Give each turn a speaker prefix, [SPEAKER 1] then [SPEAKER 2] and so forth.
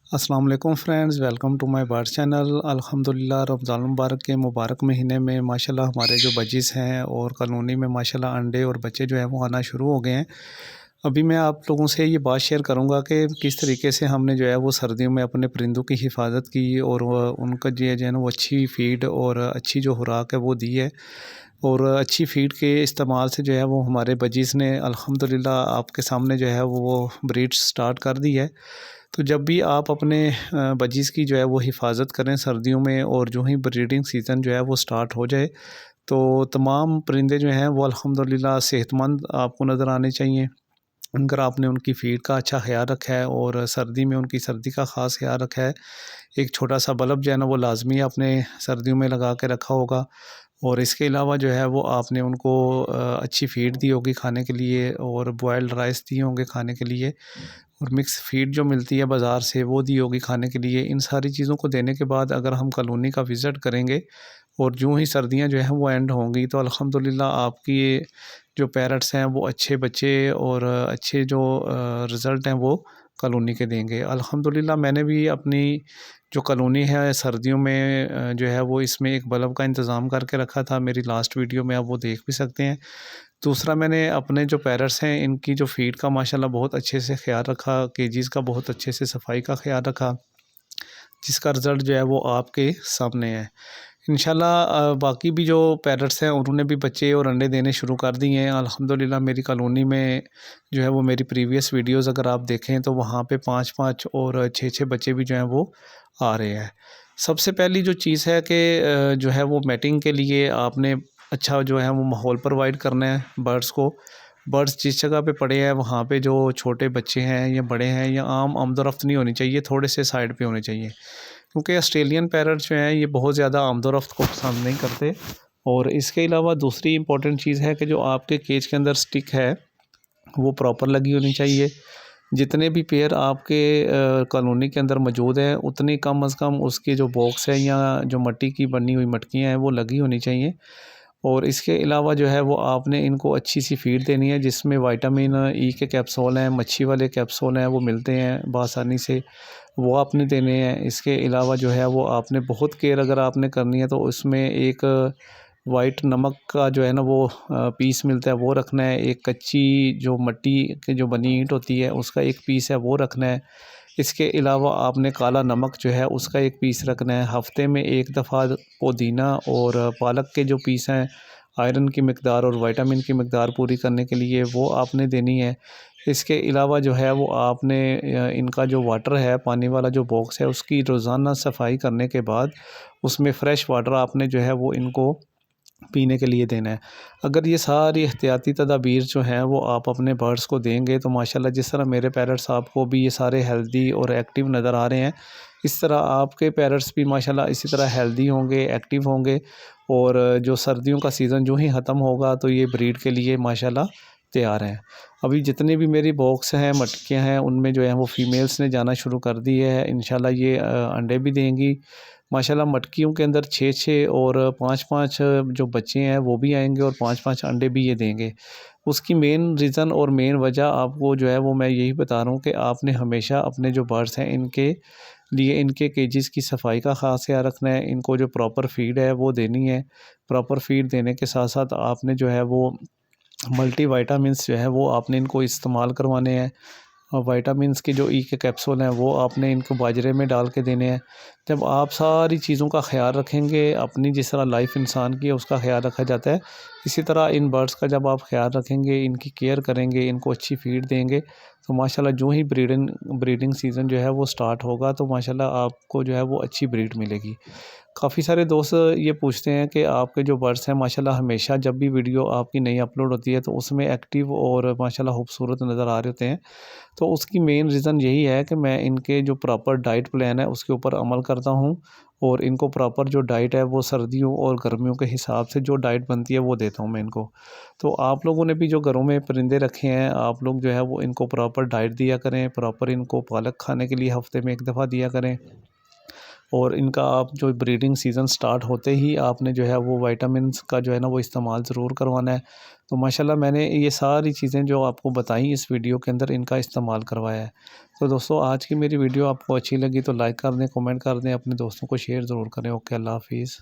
[SPEAKER 1] अस्सलाम वालेकुम friends, welcome to my bird channel. अल्हम्दुलिल्लाह रमज़ान मुबारक के मुबारक महीने में माशाल्लाह हमारे जो बजीज़ हैं और कॉलोनी में माशाल्लाह अंडे और बच्चे जो हैं वो आना शुरू हो गए हैं। अभी मैं आप लोगों से ये बात शेयर करूंगा कि किस तरीके से हमने जो है वो सर्दियों में अपने परिंदों की हिफाजत की और उनका जो है ना वो अच्छी फ़ीड और अच्छी जो खुराक है वो दी है। और अच्छी फ़ीड के इस्तेमाल से जो है वो हमारे बजीज़ ने अल्हम्दुलिल्लाह आपके सामने जो है वो ब्रीड स्टार्ट कर दी है। तो जब भी आप अपने बजीज़ की जो है वो हिफाजत करें सर्दियों में और जो ही ब्रीडिंग सीज़न जो है वो स्टार्ट हो जाए, तो तमाम परिंदे जो हैं वो अल्हम्दुलिल्लाह सेहतमंद आपको नज़र आने चाहिए। अगर आपने उनकी फ़ीड का अच्छा ख़्याल रखा है और सर्दी में उनकी सर्दी का ख़ास ख़्याल रखा है, एक छोटा-सा बल्ब जो है ना वो लाज़मी आपने सर्दियों में लगा के रखा होगा। और इसके अलावा जो है वो आपने उनको अच्छी फ़ीड दी होगी खाने के लिए और बॉयल्ड राइस दिए होंगे खाने के लिए और मिक्स फ़ीड जो मिलती है बाज़ार से वो दी होगी खाने के लिए। इन सारी चीज़ों को देने के बाद अगर हम कॉलोनी का विज़िट करेंगे और यूँ ही सर्दियाँ जो हैं वो एंड होंगी, तो अल्हम्दुलिल्लाह आपकी ये जो पैरट्स हैं वो अच्छे बच्चे और अच्छे जो रिज़ल्ट हैं वो कॉलोनी के देंगे। अल्हम्दुलिल्लाह मैंने भी अपनी जो कॉलोनी है सर्दियों में जो है वो इसमें एक बल्ब का इंतज़ाम करके रखा था। मेरी लास्ट वीडियो में आप वो देख भी सकते हैं। दूसरा, मैंने अपने जो पैरट्स हैं इनकी जो फ़ीड का माशाल्लाह बहुत अच्छे से ख़्याल रखा, केजीज़ का बहुत अच्छे से सफाई का ख़्याल रखा, जिसका रिज़ल्ट जो है वो आपके सामने है। इंशाल्लाह बाकी भी जो पैरट्स हैं उन्होंने भी बच्चे और अंडे देने शुरू कर दिए हैं। अल्हम्दुलिल्लाह मेरी कॉलोनी में जो है वो मेरी प्रीवियस वीडियोज़ अगर आप देखें तो वहाँ पे 5-5 और 6-6 बच्चे भी जो हैं वो आ रहे हैं। सबसे पहली जो चीज़ है कि जो है वो मैटिंग के लिए आपने अच्छा जो है वो माहौल प्रोवाइड करना है बर्ड्स को। बर्ड्स जिस जगह पे पड़े हैं वहाँ पे जो छोटे बच्चे हैं या बड़े हैं या आम आमदोरफ़्त नहीं होनी चाहिए, थोड़े से साइड पे होने चाहिए। क्योंकि ऑस्ट्रेलियन पैरट जो हैं ये बहुत ज़्यादा आमदोरफ़्त को पसंद नहीं करते। और इसके अलावा दूसरी इम्पॉर्टेंट चीज़ है कि जो आपके केज के अंदर स्टिक है वो प्रॉपर लगी होनी चाहिए। जितने भी पेयर आपके कॉलोनी के अंदर मौजूद हैं उतनी कम अज़ कम उसके जो बॉक्स है या जो मिट्टी की बनी हुई मटकियाँ हैं वो लगी होनी चाहिए। और इसके अलावा जो है वो आपने इनको अच्छी सी फ़ीड देनी है जिसमें विटामिन ई के कैप्सूल हैं, मच्छी वाले कैप्सूल हैं वो मिलते हैं बआसानी से, वो आपने देने हैं। इसके अलावा जो है वो आपने बहुत केयर अगर आपने करनी है तो उसमें एक वाइट नमक का जो है ना वो पीस मिलता है वो रखना है। एक कच्ची जो मिट्टी की जो बनी ईंट होती है उसका एक पीस है वो रखना है। इसके अलावा आपने काला नमक जो है उसका एक पीस रखना है। हफ़्ते में एक दफ़ा पुदीना और पालक के जो पीस हैं आयरन की मकदार और विटामिन की मकदार पूरी करने के लिए वो आपने देनी है। इसके अलावा जो है वो आपने इनका जो वाटर है पानी वाला जो बॉक्स है उसकी रोज़ाना सफाई करने के बाद उसमें फ़्रेश वाटर आपने जो है वो इनको पीने के लिए देना है। अगर ये सारी एहतियाती तदाबीर जो हैं वो आप अपने बर्ड्स को देंगे तो माशाल्लाह जिस तरह मेरे पैरट्स आपको भी ये सारे हेल्दी और एक्टिव नज़र आ रहे हैं, इस तरह आपके पैरट्स भी माशाल्लाह इसी तरह हेल्दी होंगे, एक्टिव होंगे। और जो सर्दियों का सीज़न जो ही ख़त्म होगा तो ये ब्रीड के लिए माशाल्लाह तैयार हैं। अभी जितने भी मेरी बॉक्स हैं, मटकियाँ हैं, उनमें जो है वो फ़ीमेल्स ने जाना शुरू कर दी है। इंशाल्लाह ये अंडे भी देंगी। माशाल्लाह मटकियों के अंदर 6-6 और 5-5 जो बच्चे हैं वो भी आएँगे और 5-5 अंडे भी ये देंगे। उसकी मेन रीज़न और मेन वजह आपको जो है वो मैं यही बता रहा हूँ कि आपने हमेशा अपने जो बर्ड्स हैं इनके लिए इनके केजेस की सफाई का ख़ास ख्याल रखना है। इनको जो प्रॉपर फ़ीड है वो देनी है। प्रॉपर फ़ीड देने के साथ-साथ आपने जो है वो मल्टीविटामिन्स जो है वो आपने इनको इस्तेमाल करवाने हैं। विटामिन्स के जो ई के कैप्सूल हैं वो आपने इनको बाजरे में डाल के देने हैं। जब आप सारी चीज़ों का ख़्याल रखेंगे, अपनी जिस तरह लाइफ इंसान की है उसका ख़्याल रखा जाता है, इसी तरह इन बर्ड्स का जब आप ख़्याल रखेंगे, इनकी केयर करेंगे, इनको अच्छी फ़ीड देंगे, तो माशाल्लाह जो ही ब्रीडिंग सीज़न जो है वो स्टार्ट होगा तो माशाल्लाह आपको जो है वो अच्छी ब्रीड मिलेगी। काफ़ी सारे दोस्त ये पूछते हैं कि आपके जो बर्ड्स हैं माशाल्लाह हमेशा जब भी वीडियो आपकी नई अपलोड होती है तो उसमें एक्टिव और माशाल्लाह खूबसूरत नज़र आ रहे होते हैं। तो उसकी मेन रीज़न यही है कि मैं इनके जो प्रॉपर डाइट प्लान है उसके ऊपर अमल करता हूँ और इनको प्रॉपर जो डाइट है वो सर्दियों और गर्मियों के हिसाब से जो डाइट बनती है वो देता हूँ मैं इनको। तो आप लोगों ने भी जो घरों में परिंदे रखे हैं आप लोग जो है वो इनको प्रॉपर डाइट दिया करें, प्रॉपर इनको पालक खाने के लिए हफ़्ते में 1 दफ़ा दिया करें। और इनका आप जो ब्रीडिंग सीज़न स्टार्ट होते ही आपने जो है वो विटामिन्स का जो है ना वो इस्तेमाल ज़रूर करवाना है। तो माशाल्लाह मैंने ये सारी चीज़ें जो आपको बताई इस वीडियो के अंदर इनका इस्तेमाल करवाया है। तो दोस्तों आज की मेरी वीडियो आपको अच्छी लगी तो लाइक कर दें, कमेंट कर दें, अपने दोस्तों को शेयर ज़रूर करें। ओके, अल्लाह हाफ़िज़।